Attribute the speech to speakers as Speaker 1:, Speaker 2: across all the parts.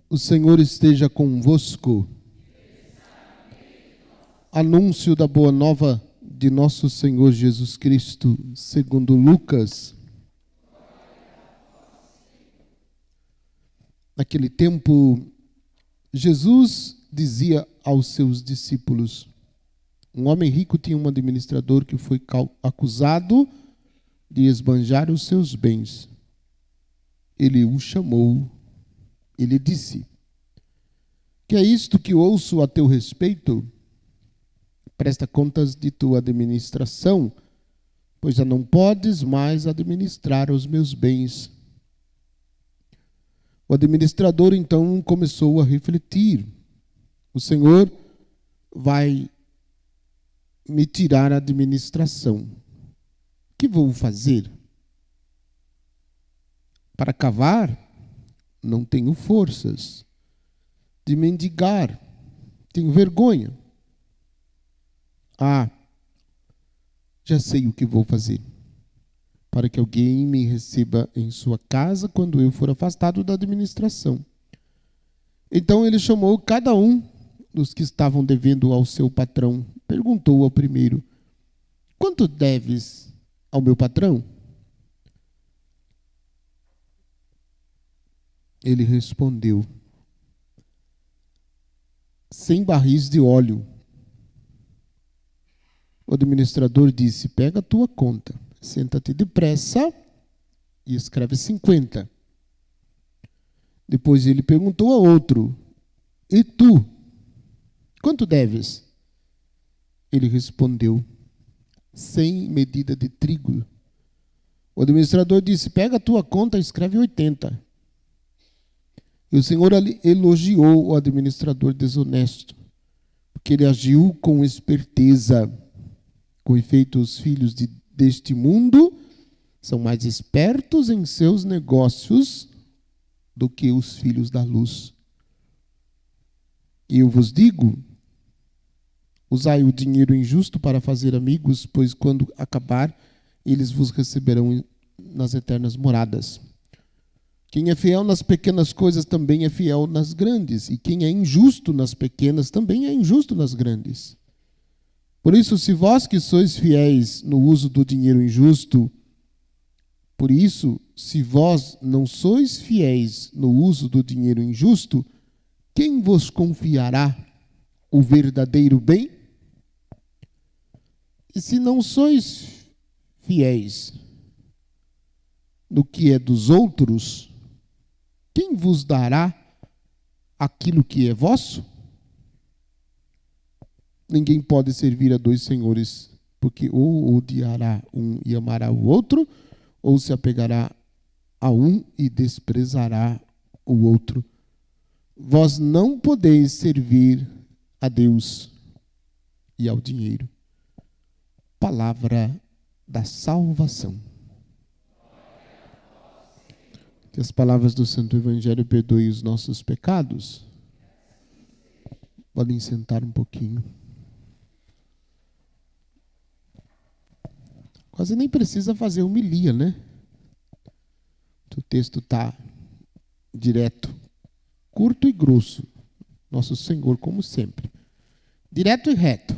Speaker 1: O Senhor esteja convosco. Anúncio da boa nova de nosso Senhor Jesus Cristo, segundo Lucas. Naquele tempo, Jesus dizia aos seus discípulos: um homem rico tinha um administrador que foi acusado de esbanjar os seus bens. Ele o chamou. Ele disse: que é isto que ouço a teu respeito? Presta contas de tua administração, pois já não podes mais administrar os meus bens. O administrador então começou a refletir: o Senhor vai me tirar a administração. O que vou fazer? Para cavar, não tenho forças. De mendigar, tenho vergonha. Já sei o que vou fazer. Para que alguém me receba em sua casa quando eu for afastado da administração. Então ele chamou cada um dos que estavam devendo ao seu patrão. Perguntou ao primeiro: quanto deves ao meu patrão? Ele respondeu: 100 barris de óleo. O administrador disse: pega a tua conta, senta-te depressa e escreve 50. Depois ele perguntou a outro: e tu, quanto deves? Ele respondeu: 100 medidas de trigo. O administrador disse: pega a tua conta e escreve 80. E o Senhor elogiou o administrador desonesto, porque ele agiu com esperteza. Com efeito, os filhos deste mundo são mais espertos em seus negócios do que os filhos da luz. E eu vos digo: usai o dinheiro injusto para fazer amigos, pois quando acabar, eles vos receberão nas eternas moradas. Quem é fiel nas pequenas coisas também é fiel nas grandes, e quem é injusto nas pequenas também é injusto nas grandes. Por isso, se vós que sois fiéis no uso do dinheiro injusto, por isso, se vós não sois fiéis no uso do dinheiro injusto, quem vos confiará o verdadeiro bem? E se não sois fiéis no que é dos outros, quem vos dará aquilo que é vosso? Ninguém pode servir a dois senhores, porque ou odiará um e amará o outro, ou se apegará a um e desprezará o outro. Vós não podeis servir a Deus e ao dinheiro. Palavra da salvação. Que as palavras do Santo Evangelho perdoem os nossos pecados. Podem sentar um pouquinho. Quase nem precisa fazer homilia, né? O texto está direto, curto e grosso. Nosso Senhor, como sempre. Direto e reto.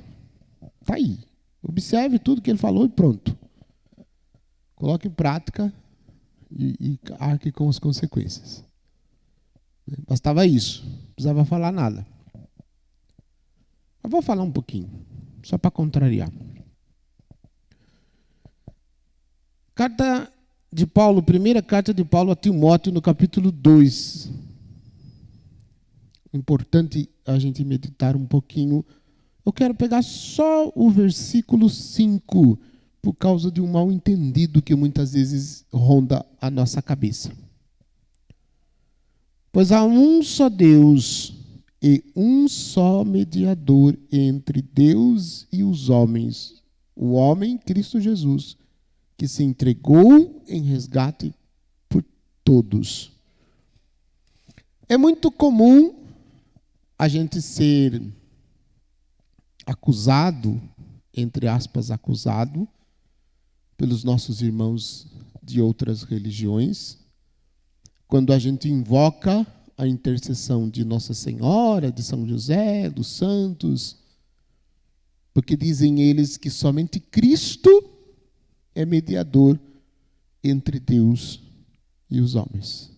Speaker 1: Está aí. Observe tudo que ele falou e pronto. Coloque em prática e arque com as consequências. Bastava isso. Não precisava falar nada. Eu vou falar um pouquinho, só para contrariar. Carta de Paulo, primeira carta de Paulo a Timóteo, no capítulo 2. Importante a gente meditar um pouquinho. Eu quero pegar só o versículo 5, por causa de um mal entendido que muitas vezes ronda a nossa cabeça. Pois há um só Deus e um só mediador entre Deus e os homens, o homem Cristo Jesus, que se entregou em resgate por todos. É muito comum a gente ser acusado, entre aspas, acusado, pelos nossos irmãos de outras religiões, quando a gente invoca a intercessão de Nossa Senhora, de São José, dos santos, porque dizem eles que somente Cristo é mediador entre Deus e os homens.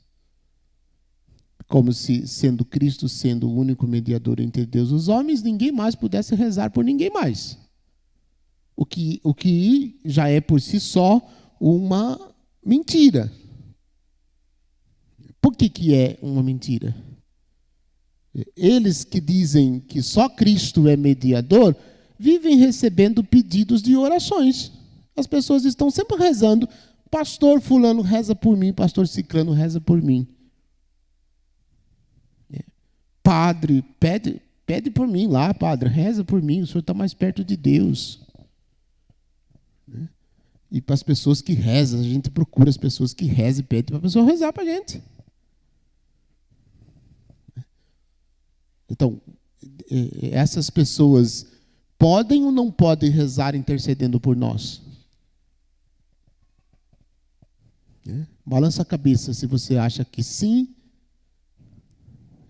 Speaker 1: Como se, sendo Cristo, sendo o único mediador entre Deus e os homens, ninguém mais pudesse rezar por ninguém mais. O que já é por si só uma mentira. Por que é uma mentira? Eles que dizem que só Cristo é mediador, vivem recebendo pedidos de orações. As pessoas estão sempre rezando. Pastor fulano reza por mim, pastor ciclano reza por mim. Padre, pede por mim lá, padre, reza por mim, o senhor está mais perto de Deus. E para as pessoas que rezam, a gente procura as pessoas que rezam e pede para a pessoa rezar para a gente. Então, essas pessoas podem ou não podem rezar intercedendo por nós? Balança a cabeça se você acha que sim,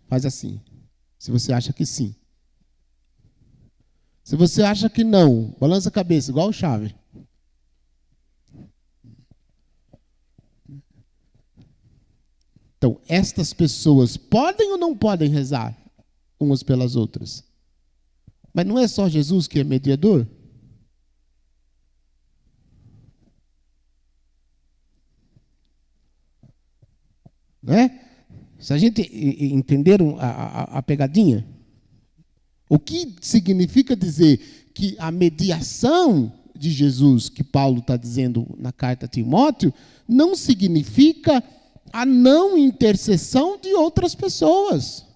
Speaker 1: faz assim. Se você acha que sim. Se você acha que não, balança a cabeça, igual o chave. Então, estas pessoas podem ou não podem rezar umas pelas outras? Mas não é só Jesus que é mediador? Não é? Se a gente entender a pegadinha, o que significa dizer que a mediação de Jesus, que Paulo está dizendo na carta a Timóteo, não significa a não intercessão de outras pessoas.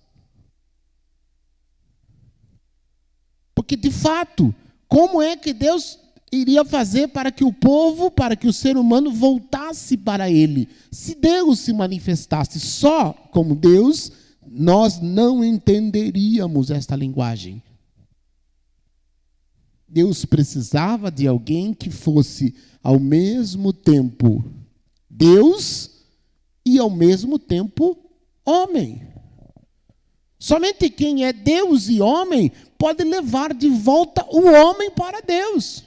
Speaker 1: Porque, de fato, como é que Deus iria fazer para que o povo, para que o ser humano voltasse para Ele? Se Deus se manifestasse só como Deus, nós não entenderíamos esta linguagem. Deus precisava de alguém que fosse, ao mesmo tempo, Deus e, ao mesmo tempo, homem. Somente quem é Deus e homem pode levar de volta o homem para Deus.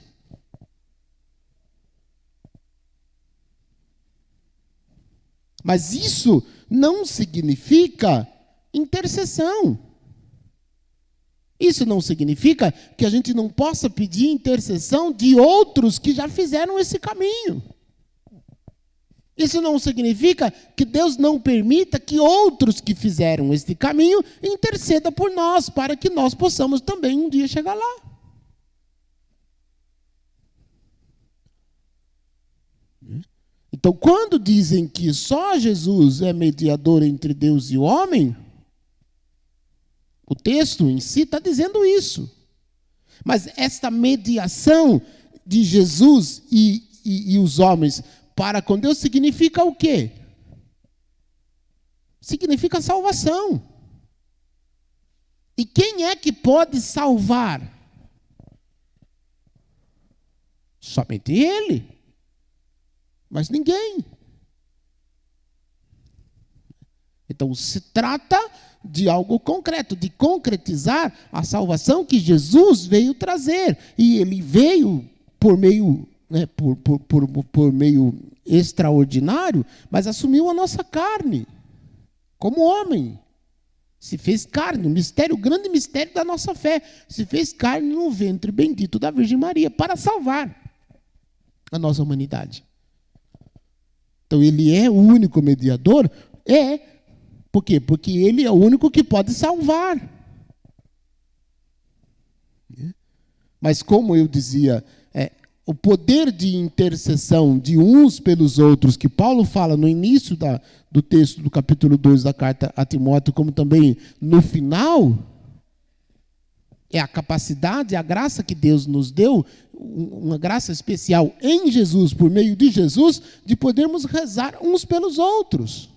Speaker 1: Mas isso não significa intercessão. Isso não significa que a gente não possa pedir intercessão de outros que já fizeram esse caminho. Isso não significa que Deus não permita que outros que fizeram este caminho intercedam por nós, para que nós possamos também um dia chegar lá. Então, quando dizem que só Jesus é mediador entre Deus e o homem, o texto em si está dizendo isso. Mas esta mediação de Jesus e os homens para com Deus significa o quê? Significa salvação. E quem é que pode salvar? Somente Ele. Mas ninguém. Então se trata de algo concreto, de concretizar a salvação que Jesus veio trazer. E Ele veio por meio, por meio extraordinário, mas assumiu a nossa carne, como homem. Se fez carne, o grande mistério da nossa fé. Se fez carne no ventre bendito da Virgem Maria, para salvar a nossa humanidade. Então, Ele é o único mediador? É. Por quê? Porque Ele é o único que pode salvar. Mas, como eu dizia, o poder de intercessão de uns pelos outros, que Paulo fala no início do texto do capítulo 2 da carta a Timóteo, como também no final, é a capacidade, a graça que Deus nos deu, uma graça especial em Jesus, por meio de Jesus, de podermos rezar uns pelos outros.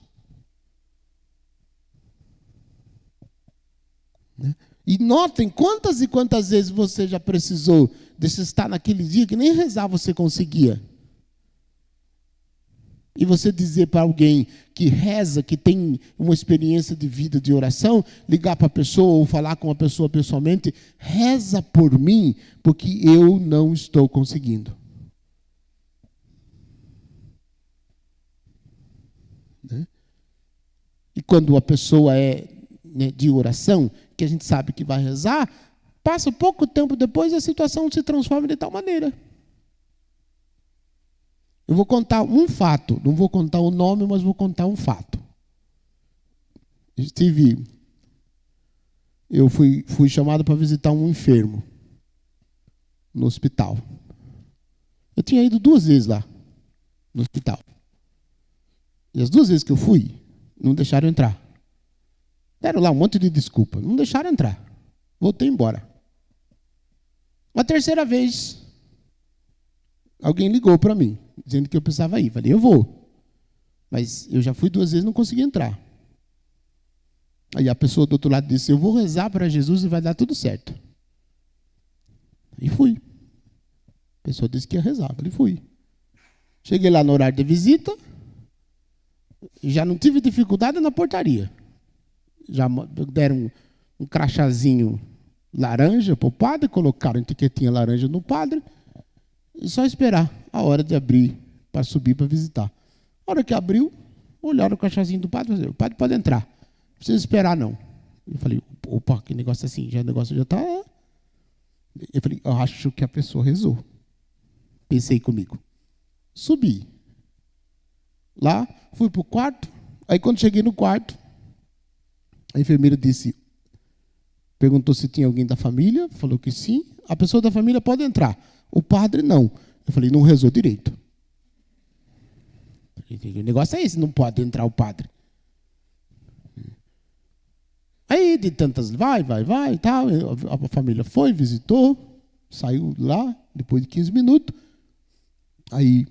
Speaker 1: E notem quantas e quantas vezes você já precisou de estar naquele dia que nem rezar você conseguia. E você dizer para alguém que reza, que tem uma experiência de vida de oração, ligar para a pessoa ou falar com a pessoa pessoalmente, reza por mim, porque eu não estou conseguindo. Né? E quando a pessoa é, né, de oração, que a gente sabe que vai rezar, passa pouco tempo depois, a situação se transforma de tal maneira. Eu vou contar um fato, não vou contar o nome, mas vou contar um fato. Eu fui chamado para visitar um enfermo no hospital. Eu tinha ido 2 vezes lá, no hospital. E as 2 vezes que eu fui, não deixaram entrar. Deram lá um monte de desculpa, não deixaram entrar. Voltei embora. Uma 3ª vez, alguém ligou para mim, dizendo que eu precisava ir. Falei, eu vou. Mas eu já fui 2 vezes e não consegui entrar. Aí a pessoa do outro lado disse, eu vou rezar para Jesus e vai dar tudo certo. E fui. A pessoa disse que ia rezar. Falei, fui. Cheguei lá no horário de visita, já não tive dificuldade na portaria. Já deram um crachazinho laranja para o padre, colocaram etiquetinha laranja no padre, e só esperar a hora de abrir para subir para visitar. A hora que abriu, olharam o crachazinho do padre e falaram, o padre pode entrar, não precisa esperar não. Eu falei, opa, que negócio assim, o negócio já está... Eu falei, eu acho que a pessoa rezou. Pensei comigo. Subi. Lá, fui para o quarto, aí quando cheguei no quarto, a enfermeira perguntou se tinha alguém da família, falou que sim. A pessoa da família pode entrar. O padre não. Eu falei, não rezou direito. O negócio é esse, não pode entrar o padre. Aí, de tantas, vai, e tal, a família foi, visitou, saiu lá, depois de 15 minutos. Aí,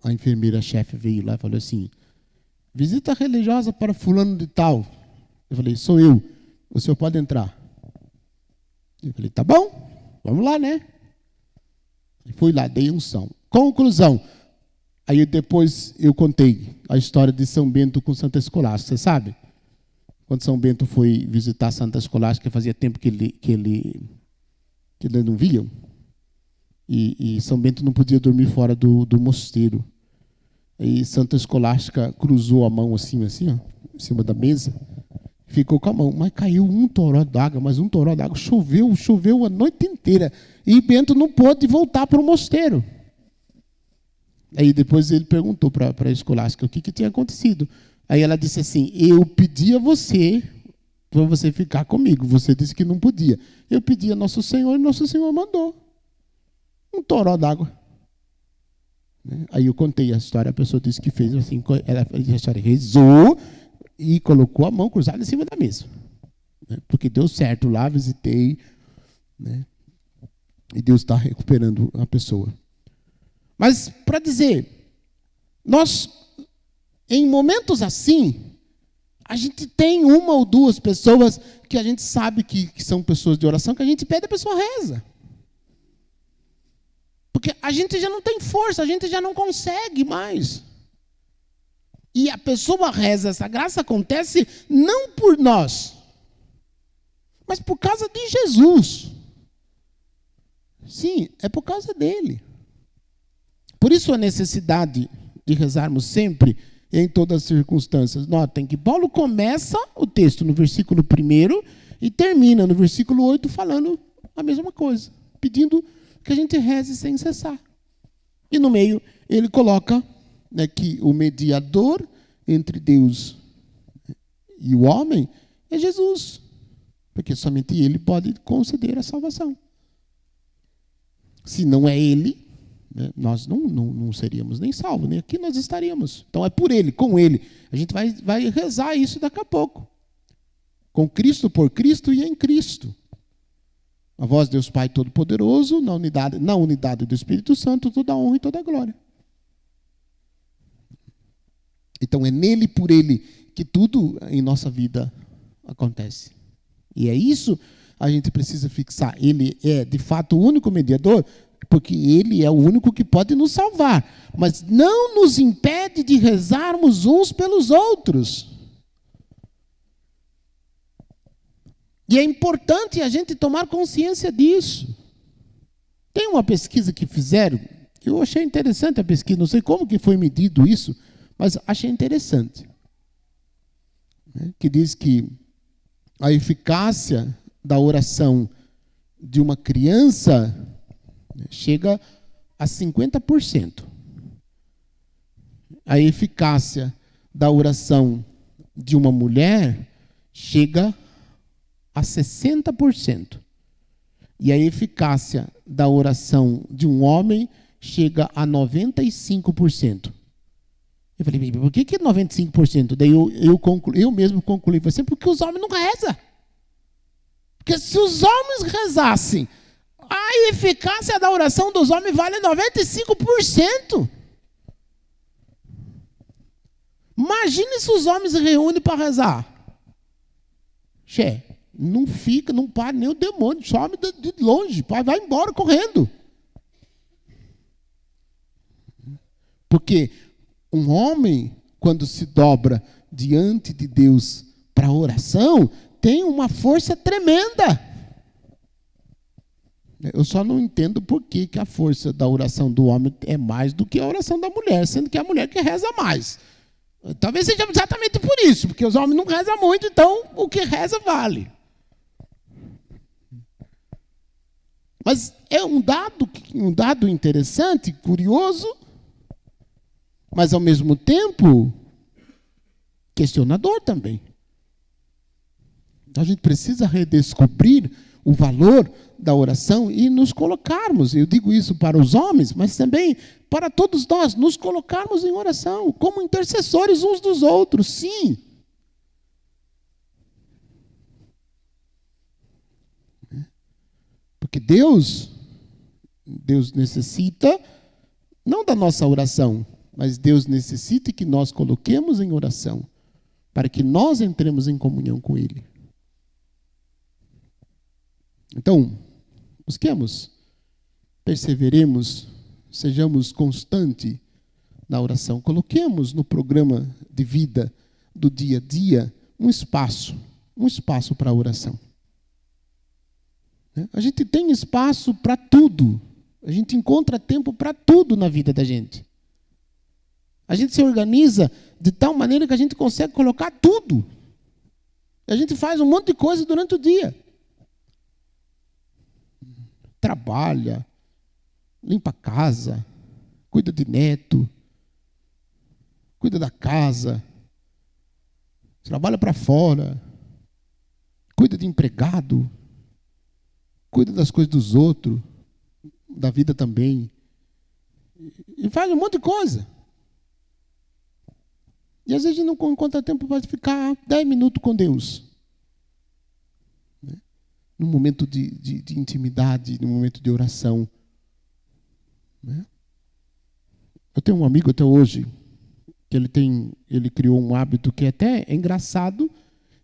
Speaker 1: a enfermeira-chefe veio lá e falou assim, visita religiosa para fulano de tal. Eu falei, sou eu. O senhor pode entrar. Eu falei, tá bom, vamos lá, né? E fui lá, dei unção. Conclusão. Aí depois eu contei a história de São Bento com Santa Escolástica. Você sabe? Quando São Bento foi visitar Santa Escolástica, fazia tempo que ele não via. E São Bento não podia dormir fora do mosteiro. Aí Santa Escolástica cruzou a mão assim, ó, em cima da mesa. Ficou com a mão, mas caiu um toró d'água, choveu a noite inteira. E Bento não pôde voltar para o mosteiro. Aí depois ele perguntou para a Escolástica o que tinha acontecido. Aí ela disse assim, eu pedi a você, para você ficar comigo. Você disse que não podia. Eu pedi a Nosso Senhor e Nosso Senhor mandou. Um toró d'água. Aí eu contei a história, a pessoa disse que fez assim, a história rezou, e colocou a mão cruzada em cima da mesa. Porque deu certo lá, visitei, né? E Deus está recuperando a pessoa. Mas, para dizer, nós, em momentos assim, a gente tem 1 ou 2 pessoas que a gente sabe que são pessoas de oração, que a gente pede, a pessoa reza. Porque a gente já não tem força, a gente já não consegue mais. E a pessoa reza, essa graça acontece não por nós, mas por causa de Jesus. Sim, é por causa dele. Por isso a necessidade de rezarmos sempre e em todas as circunstâncias. Notem que Paulo começa o texto no versículo 1 e termina no versículo 8 falando a mesma coisa, pedindo que a gente reze sem cessar. E no meio ele coloca, né, que o mediador entre Deus e o homem é Jesus, porque somente ele pode conceder a salvação. Se não é ele, né, nós não seríamos nem salvos, nem aqui nós estaríamos. Então é por ele, com ele. A gente vai rezar isso daqui a pouco. Com Cristo, por Cristo e em Cristo. A voz de Deus Pai Todo-Poderoso, na unidade do Espírito Santo, toda a honra e toda a glória. Então é nele, por ele, que tudo em nossa vida acontece. E é isso que a gente precisa fixar. Ele é, de fato, o único mediador porque Ele é o único que pode nos salvar. Mas não nos impede de rezarmos uns pelos outros. E é importante a gente tomar consciência disso. Tem uma pesquisa que fizeram, eu achei interessante a pesquisa, não sei como que foi medido isso, mas achei interessante. Que diz que a eficácia da oração de uma criança chega a 50%. A eficácia da oração de uma mulher chega a 60%. E a eficácia da oração de um homem chega a 95%. Eu falei, por que 95%? Daí eu mesmo concluí, porque os homens não rezam. Porque se os homens rezassem, a eficácia da oração dos homens vale 95%. Imagine se os homens se reúnem para rezar. Não fica, não para nem o demônio, some de longe, vai embora correndo. Porque um homem, quando se dobra diante de Deus para a oração, tem uma força tremenda. Eu só não entendo por que a força da oração do homem é mais do que a oração da mulher, sendo que é a mulher que reza mais. Talvez seja exatamente por isso, porque os homens não rezam muito, então o que reza vale. Mas é um dado interessante, curioso, mas ao mesmo tempo questionador também. Então a gente precisa redescobrir o valor da oração e nos colocarmos, eu digo isso para os homens, mas também para todos nós, nos colocarmos em oração, como intercessores uns dos outros, sim. Porque Deus necessita, não da nossa oração, mas Deus necessita que nós coloquemos em oração, para que nós entremos em comunhão com Ele. Então, busquemos, perseveremos, sejamos constantes na oração. Coloquemos no programa de vida do dia a dia um espaço para a oração. A gente tem espaço para tudo. A gente encontra tempo para tudo na vida da gente. A gente se organiza de tal maneira que a gente consegue colocar tudo. A gente faz um monte de coisa durante o dia. Trabalha, limpa a casa, cuida de neto, cuida da casa, trabalha para fora, cuida de empregado, cuida das coisas dos outros, da vida também, e faz um monte de coisa. E às vezes a gente não encontra tempo para ficar 10 minutos com Deus. Num momento de intimidade, num momento de oração. Eu tenho um amigo até hoje, que ele criou um hábito que até é engraçado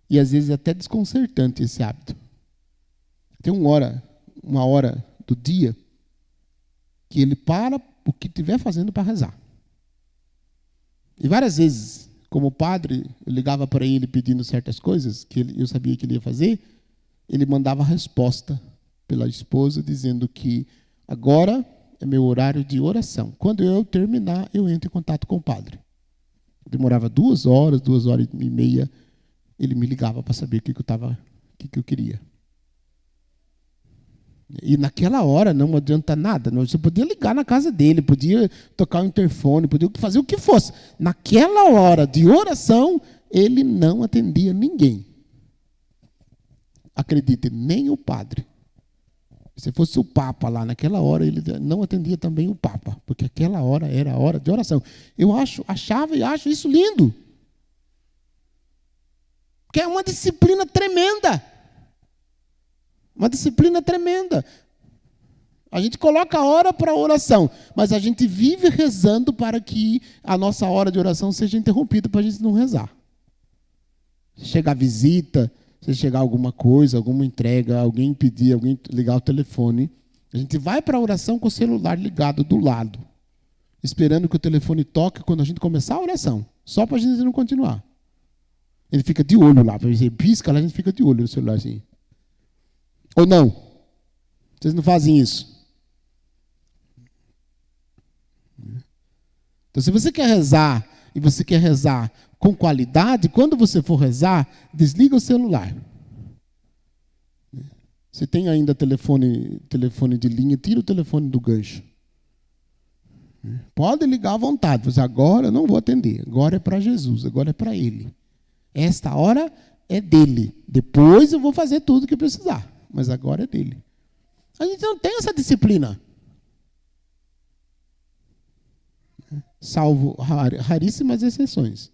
Speaker 1: e às vezes é até desconcertante esse hábito. Tem uma hora do dia que ele para o que estiver fazendo para rezar. E várias vezes, como padre, eu ligava para ele pedindo certas coisas que eu sabia que ele ia fazer, ele mandava a resposta pela esposa dizendo que agora é meu horário de oração. Quando eu terminar, eu entro em contato com o padre. Demorava 2 horas e meia, ele me ligava para saber o que eu queria. E naquela hora não adianta nada. Você podia ligar na casa dele, podia tocar o interfone, podia fazer o que fosse. Naquela hora de oração, ele não atendia ninguém. Acredite, nem o padre. Se fosse o Papa lá naquela hora, ele não atendia também o Papa, porque aquela hora era a hora de oração. Eu achava e acho isso lindo. Porque é uma disciplina tremenda. Uma disciplina tremenda. A gente coloca a hora para a oração, mas a gente vive rezando para que a nossa hora de oração seja interrompida para a gente não rezar. Chegar visita, se chegar alguma coisa, alguma entrega, alguém pedir, alguém ligar o telefone, A gente vai para a oração com o celular ligado do lado, esperando que o telefone toque quando a gente começar a oração, só para a gente não continuar. Ele fica de olho lá, você pisca lá, a gente fica de olho no celular assim. Ou não? Vocês não fazem isso? Então, se você quer rezar, e você quer rezar com qualidade, quando você for rezar, desliga o celular. Se tem ainda telefone de linha, tira o telefone do gancho. Pode ligar à vontade. Você, agora eu não vou atender. Agora é para Jesus, agora é para Ele. Esta hora é dele. Depois eu vou fazer tudo o que precisar. Mas agora é dele. A gente não tem essa disciplina. Salvo raríssimas exceções.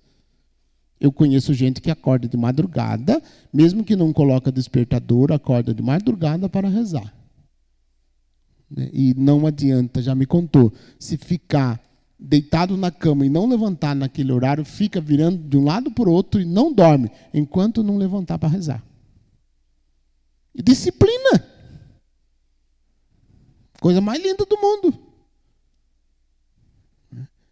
Speaker 1: Eu conheço gente que acorda de madrugada, mesmo que não coloca despertador, acorda de madrugada para rezar. E não adianta, já me contou, se ficar deitado na cama e não levantar naquele horário, fica virando de um lado para o outro e não dorme, enquanto não levantar para rezar. E disciplina. Coisa mais linda do mundo.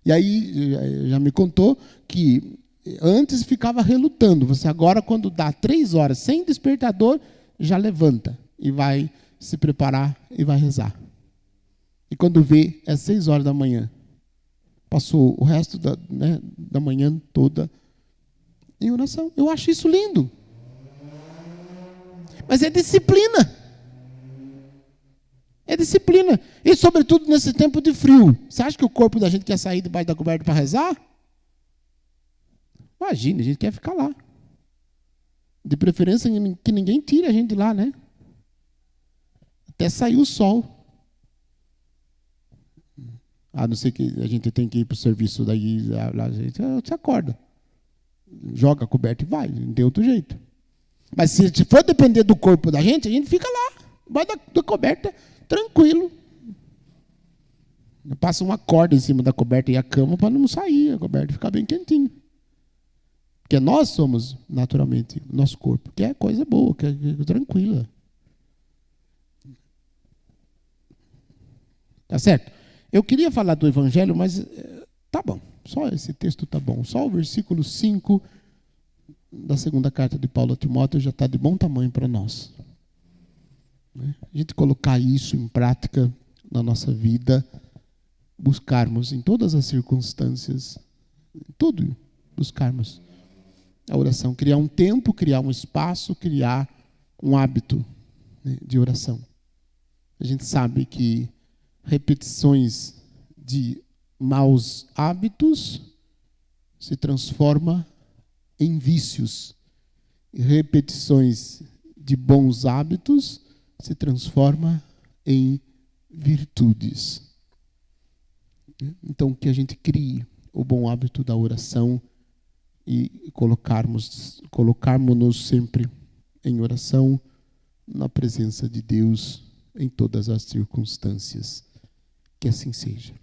Speaker 1: E aí, já me contou que antes ficava relutando. Você agora, quando dá 3 horas sem despertador, já levanta e vai se preparar e vai rezar. E quando vê, é 6 horas da manhã. Passou o resto da manhã toda em oração. Eu acho isso lindo. Mas é disciplina. É disciplina. E sobretudo nesse tempo de frio. Você acha que o corpo da gente quer sair debaixo da coberta para rezar? Imagina, a gente quer ficar lá. De preferência que ninguém tire a gente de lá, né? Até sair o sol. A não ser que a gente tem que ir para o serviço daí, lá, a gente acorda. Joga a coberta e vai, não tem outro jeito. Mas se for depender do corpo da gente, a gente fica lá, debaixo da coberta, tranquilo. Passa uma corda em cima da coberta e a cama para não sair, a coberta ficar bem quentinho. Porque nós somos, naturalmente, nosso corpo, que é coisa boa, que é tranquila. Tá certo? Eu queria falar do Evangelho, mas tá bom. Só esse texto tá bom. Só o versículo 5 da segunda carta de Paulo a Timóteo já está de bom tamanho para nós. A gente colocar isso em prática na nossa vida, buscarmos em todas as circunstâncias, tudo, buscarmos a oração, criar um tempo, criar um espaço, criar um hábito, né, de oração. A gente sabe que repetições de maus hábitos se transforma em vícios. E repetições de bons hábitos se transforma em virtudes. Então, que a gente crie o bom hábito da oração e colocarmos-nos sempre em oração na presença de Deus em todas as circunstâncias. Que assim seja.